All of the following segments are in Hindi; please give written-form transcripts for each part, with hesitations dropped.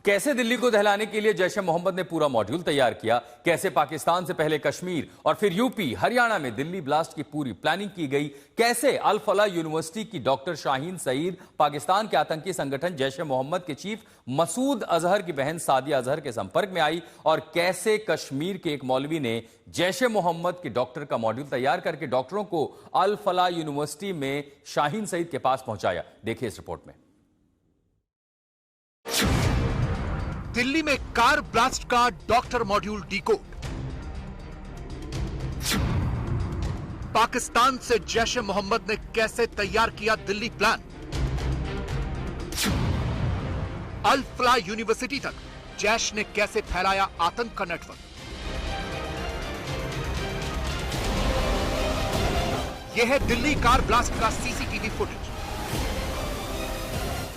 कैसे दिल्ली को दहलाने के लिए जैश ए मोहम्मद ने पूरा मॉड्यूल तैयार किया, कैसे पाकिस्तान से पहले कश्मीर और फिर यूपी हरियाणा में दिल्ली ब्लास्ट की पूरी प्लानिंग की गई, कैसे अल फलाह यूनिवर्सिटी की डॉक्टर शाहीन सईद पाकिस्तान के आतंकी संगठन जैश ए मोहम्मद के चीफ मसूद अजहर की बहन सादिया अजहर के संपर्क में आई, और कैसे कश्मीर के एक मौलवी ने जैश ए मोहम्मद के डॉक्टर का मॉड्यूल तैयार करके डॉक्टरों को अल फलाह यूनिवर्सिटी में शाहीन सईद के पास पहुंचाया। देखिए इस रिपोर्ट में। दिल्ली में कार ब्लास्ट का डॉक्टर मॉड्यूल डीकोड। पाकिस्तान से जैश ए मोहम्मद ने कैसे तैयार किया दिल्ली प्लान। अल फलाह यूनिवर्सिटी तक जैश ने कैसे फैलाया आतंक का नेटवर्क। यह है दिल्ली कार ब्लास्ट का सीसीटीवी फुटेज।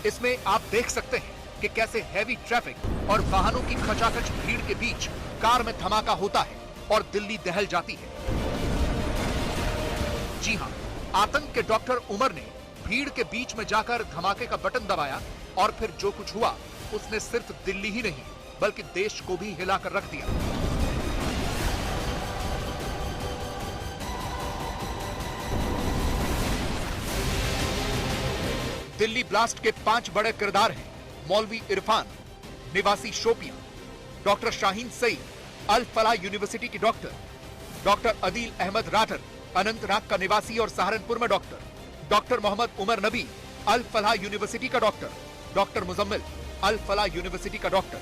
इसमें आप देख सकते हैं कि कैसे हैवी ट्रैफिक और वाहनों की खचाखच भीड़ के बीच कार में धमाका होता है और दिल्ली दहल जाती है। जी हां, आतंक के डॉक्टर उमर ने भीड़ के बीच में जाकर धमाके का बटन दबाया और फिर जो कुछ हुआ उसने सिर्फ दिल्ली ही नहीं बल्कि देश को भी हिलाकर रख दिया। दिल्ली ब्लास्ट के 5 बड़े किरदार हैं। मौलवी इरफान, निवासी शोपियां, डॉक्टर शाहीन सईद, अल फलाह यूनिवर्सिटी की डॉक्टर अदील अहमद राठर, अनंतनाग का निवासी और सहारनपुर में डॉक्टर मोहम्मद उमर नबी, अल फलाह यूनिवर्सिटी का डॉक्टर मुजम्मिल, अल फलाह यूनिवर्सिटी का डॉक्टर।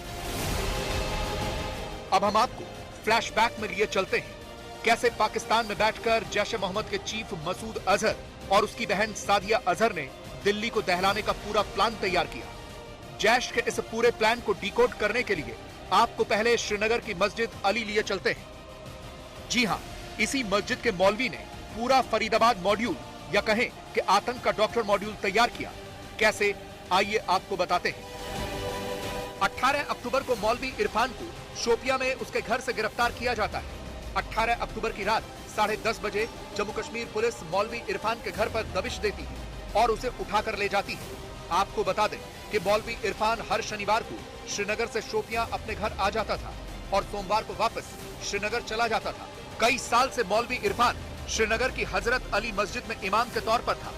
अब हम आपको फ्लैशबैक में लिए चलते हैं, कैसे पाकिस्तान में बैठकर जैश ए मोहम्मद के चीफ मसूद अजहर और उसकी बहन सादिया अजहर ने दिल्ली को दहलाने का पूरा प्लान तैयार किया। जैश के इस पूरे प्लान को डिकोड करने के लिए आपको पहले श्रीनगर की मस्जिद अली लिए चलते हैं। जी हां, इसी मस्जिद के मौलवी ने पूरा फरीदाबाद मॉड्यूल या कहें कि आतंक का डॉक्टर मॉड्यूल तैयार किया। कैसे, आइए आपको बताते हैं। 18 अक्टूबर को मौलवी इरफान को शोपिया में उसके घर से गिरफ्तार किया जाता है। 18 अक्टूबर की रात 10:30 बजे जम्मू कश्मीर पुलिस मौलवी इरफान के घर पर दबिश देती है और उसे उठाकर ले जाती है। आपको बता दें कि मौलवी इरफान हर शनिवार को श्रीनगर से शोपियां अपने घर आ जाता था और सोमवार को वापस श्रीनगर चला जाता था। कई साल से मौलवी इरफान श्रीनगर की हजरत अली मस्जिद में इमाम के तौर पर था।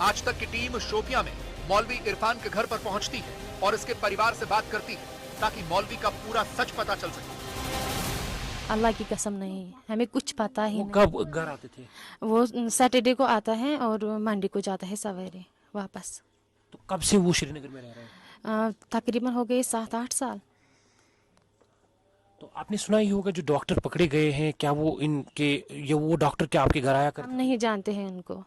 आज तक की टीम शोपियां में मौलवी इरफान के घर पर पहुंचती है और इसके परिवार से बात करती है ताकि मौलवी का पूरा सच पता चल सके। अल्लाह की कसम नहीं, हमें कुछ पता ही नहीं। कब घर आते थे? वो सैटरडे को आता है और मंडे को जाता है सवेरे वापस। तो कब से वो श्रीनगर में रह रहे हैं? तकरीबन हो गए 7-8 साल। तो आपने सुना ही होगा जो डॉक्टर पकड़े गए हैं, क्या वो वो डॉक्टर क्या आपके घर आया करते? हम नहीं जानते हैं उनको,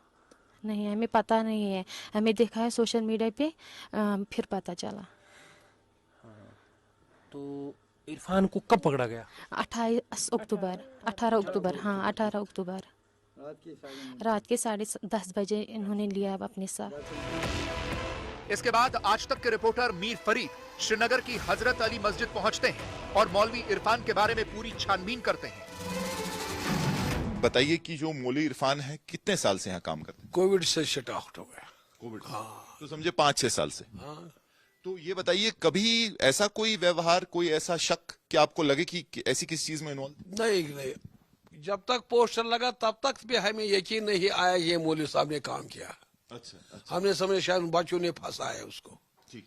नहीं, हमें पता नहीं है। हमें देखा है सोशल मीडिया पे, फिर पता चला। तो इरफान को कब पकड़ा गया? 18 अक्टूबर, हाँ 18 अक्टूबर रात के 10:30 बजे इन्होंने लिया अपने साथ। इसके बाद आज तक के रिपोर्टर मीर फरीद श्रीनगर की हजरत अली मस्जिद पहुंचते हैं और मौलवी इरफान के बारे में पूरी छानबीन करते हैं। बताइए कि जो मौलवी इरफान है कितने साल से यहाँ काम करते हैं? कोविड से शट आउट हो गया। कोविड, हाँ। तो समझे 5-6 साल से। हाँ। तो ये बताइए, कभी ऐसा कोई व्यवहार, कोई ऐसा शक कि आपको लगे कि ऐसी किसी चीज में इन्वॉल्व? नहीं, जब तक पोस्टर लगा तब तक भी हमें यकीन नहीं आया ये मौलवी साहब ने काम किया। अच्छा। हमने समझे शायद बच्चों ने फंसाया उसको। ठीक।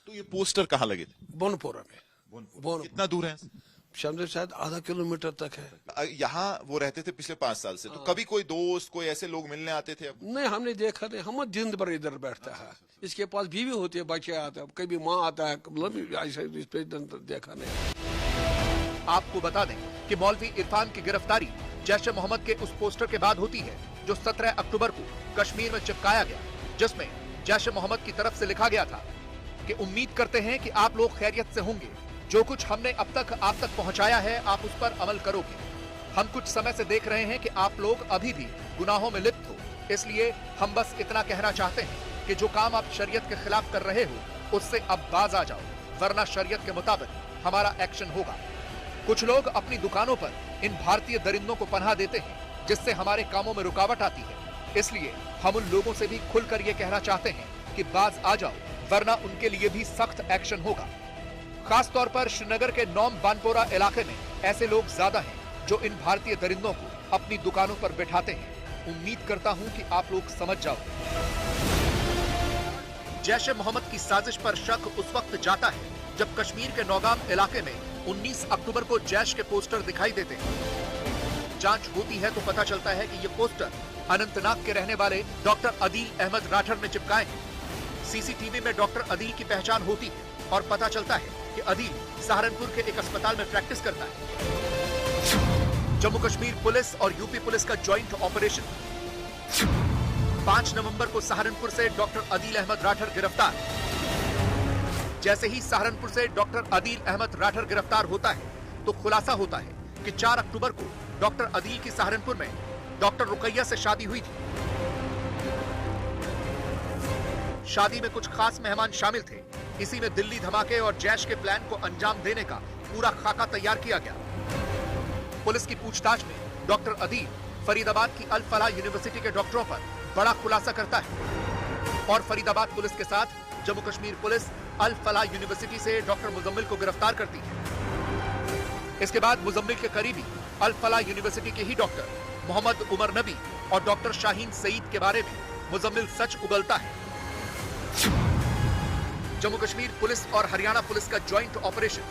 तो ये पोस्टर कहाँ लगे थे? बोनपुरा में। कितना दूर है? शायद आधा किलोमीटर तक है। यहाँ वो रहते थे पिछले 5 साल से। तो कभी कोई दोस्त, कोई ऐसे लोग मिलने आते थे? नहीं, हमने देखा नहीं। हम दिन भर इधर बैठता है। इसके पास बीवी होती है, बच्चे आते हैं, कभी माँ आता है, देखा नहीं। आपको बता दें कि मौलवी इरफान की गिरफ्तारी जैश ए मोहम्मद के उस पोस्टर के बाद होती है जो 17 अक्टूबर को कश्मीर में चिपकाया गया, जिसमें जैश ए मोहम्मद की तरफ से लिखा गया था कि उम्मीद करते हैं कि आप लोग खैरियत से होंगे। जो कुछ हमने अब तक आप तक पहुंचाया है आप उस पर अमल करोगे। हम कुछ समय से देख रहे हैं कि आप लोग अभी भी गुनाहों में लिप्त हो, इसलिए हम बस इतना कहना चाहते हैं कि जो काम आप शरीयत के खिलाफ कर रहे हो उससे अब बाज आ जाओ, वरना शरीयत के मुताबिक हमारा एक्शन होगा। कुछ लोग अपनी दुकानों पर इन भारतीय दरिंदों को पनाह देते हैं जिससे हमारे कामों में रुकावट आती है, इसलिए हम उन लोगों से भी खुलकर ये कहना चाहते हैं कि बाज आ जाओ, वरना उनके लिए भी सख्त एक्शन होगा। खास तौर पर श्रीनगर के नौम बानपोरा इलाके में ऐसे लोग ज्यादा हैं जो इन भारतीय दरिंदों को अपनी दुकानों पर बैठाते हैं। उम्मीद करता हूं कि आप लोग समझ जाओ। जैश ए मोहम्मद की साजिश पर शक उस वक्त जाता है जब कश्मीर के नौगाम इलाके में 19 अक्टूबर को जैश के पोस्टर दिखाई देते हैं। जांच होती है तो पता चलता है कि ये पोस्टर अनंतनाग के रहने वाले डॉक्टर अदील अहमद राठर ने चिपकाए हैं। सीसीटीवी में डॉक्टर अदील की पहचान होती है और पता चलता है कि अदील सहारनपुर के एक अस्पताल में प्रैक्टिस करता है। जम्मू कश्मीर पुलिस और यूपी पुलिस का ज्वाइंट ऑपरेशन। 5 नवंबर को सहारनपुर से डॉक्टर अदील अहमद राठर गिरफ्तार। जैसे ही सहारनपुर से डॉक्टर अदील अहमद राठर गिरफ्तार होता है तो खुलासा होता है कि 4 अक्टूबर को डॉक्टर अदील की सहारनपुर में डॉक्टर रुकैया से शादी हुई थी। शादी में कुछ खास मेहमान शामिल थे। इसी में दिल्ली धमाके और जैश के प्लान को अंजाम देने का पूरा खाका तैयार किया गया। पुलिस की पूछताछ में डॉक्टर अदील फरीदाबाद की अल फलाह यूनिवर्सिटी के डॉक्टरों पर बड़ा खुलासा करता है और फरीदाबाद पुलिस के साथ जम्मू कश्मीर पुलिस अल फलाह यूनिवर्सिटी से डॉक्टर मुजम्मिल को गिरफ्तार करती है। इसके बाद मुजम्मिल के करीबी अल फलाह यूनिवर्सिटी के ही डॉक्टर मोहम्मद उमर नबी और डॉक्टर शाहीन सईद के बारे में मुजम्मिल सच उगलता है। जम्मू कश्मीर पुलिस और हरियाणा पुलिस का ज्वाइंट ऑपरेशन।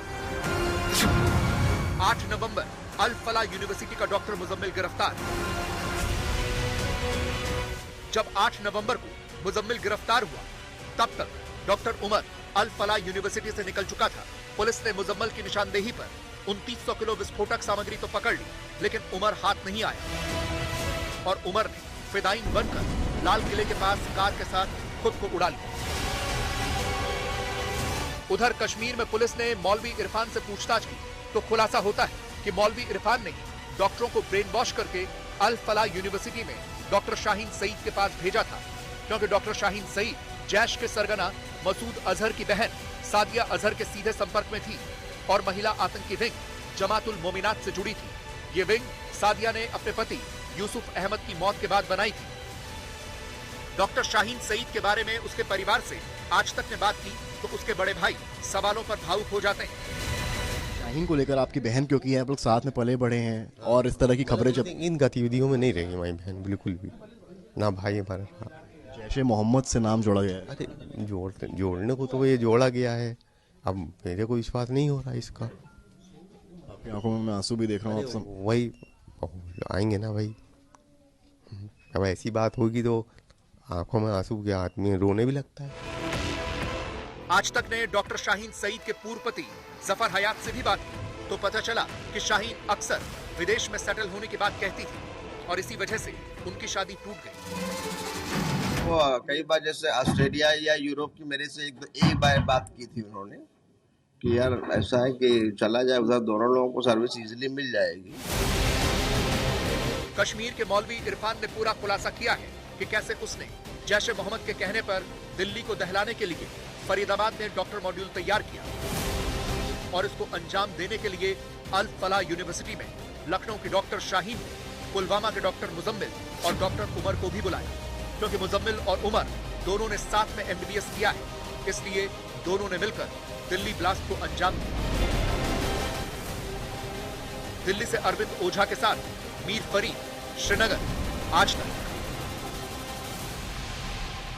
8 नवंबर अल फलाह यूनिवर्सिटी का डॉक्टर मुजम्मिल गिरफ्तार। जब 8 नवंबर को मुजम्मिल गिरफ्तार हुआ तब तक डॉक्टर उमर अल फलाह यूनिवर्सिटी से निकल चुका था। पुलिस ने मुजम्मिल की निशानदेही पर 2900 किलो विस्फोटक सामग्री तो पकड़ ली, लेकिन उमर हाथ नहीं आया और उमर ने फिदाइन बनकर लाल किले के पास कार के साथ खुद को उड़ा लिया। उधर कश्मीर में पुलिस ने मौलवी इरफान से पूछताछ की तो खुलासा होता है कि मौलवी इरफान ने डॉक्टरों को ब्रेन वॉश करके अल फलाह यूनिवर्सिटी में डॉक्टर शाहीन सईद के पास भेजा था, क्योंकि डॉक्टर शाहीन सईद जैश के सरगना मसूद अजहर की बहन सादिया अजहर के सीधे संपर्क में थी और महिला आतंकी विंग जमातुल मोमिनात से जुड़ी थी। ये विंग सादिया ने अपने पति यूसुफ अहमद की मौत के बाद बनाई थी। डॉक्टर शाहीन सईद के बारे में उसके परिवार से आज तक ने बात की तो उसके बड़े भाई सवालों पर भावुक हो जाते हैं। शाहीन को लेकर आपकी बहन क्योंकि है, आप लोग साथ में पले बड़े हैं और इस तरह की खबरें जब इन गतिविधियों में नहीं रहेंगी हमारी बहन बिल्कुल भी, ना भाई हमारा। जैश ए मोहम्मद से नाम जोड़ा गया है। अरे जोड़ने को तो ये जोड़ा गया है, अब मेरे को विश्वास नहीं हो रहा इसका। आपकी आंखों में मैं आंसू भी देख रहा हूँ। वही आएंगे ना भाई, अब ऐसी बात होगी तो आंखों में आंसू के आदमी रोने भी लगता है। आज तक ने डॉक्टर शाहीन सईद के पूर्व पति जफर हयात से भी बात की तो पता चला कि शाहीन अक्सर विदेश में सेटल होने की बात कहती थी और इसी वजह से उनकी शादी टूट गई। वो कई बार जैसे ऑस्ट्रेलिया या यूरोप की मेरे से एक बार बात की थी उन्होंने कि यार ऐसा है कि चला जाए उधर, दोनों लोगों को सर्विस इजीली मिल जाएगी। कश्मीर के मौलवी इरफान ने पूरा खुलासा किया है कि कैसे उसने जैश ए मोहम्मद के कहने पर दिल्ली को दहलाने के लिए फरीदाबाद में डॉक्टर मॉड्यूल तैयार किया और इसको अंजाम देने के लिए अल फलाह यूनिवर्सिटी में लखनऊ के डॉक्टर शाहीन, पुलवामा के डॉक्टर मुजम्मिल और डॉक्टर उमर को भी बुलाया, क्योंकि मुजम्मिल और उमर दोनों ने साथ में MBBS किया है, इसलिए दोनों ने मिलकर दिल्ली ब्लास्ट को अंजाम दिया। दिल्ली से अरविंद ओझा के साथ मीर फरीद, श्रीनगर, आज तक।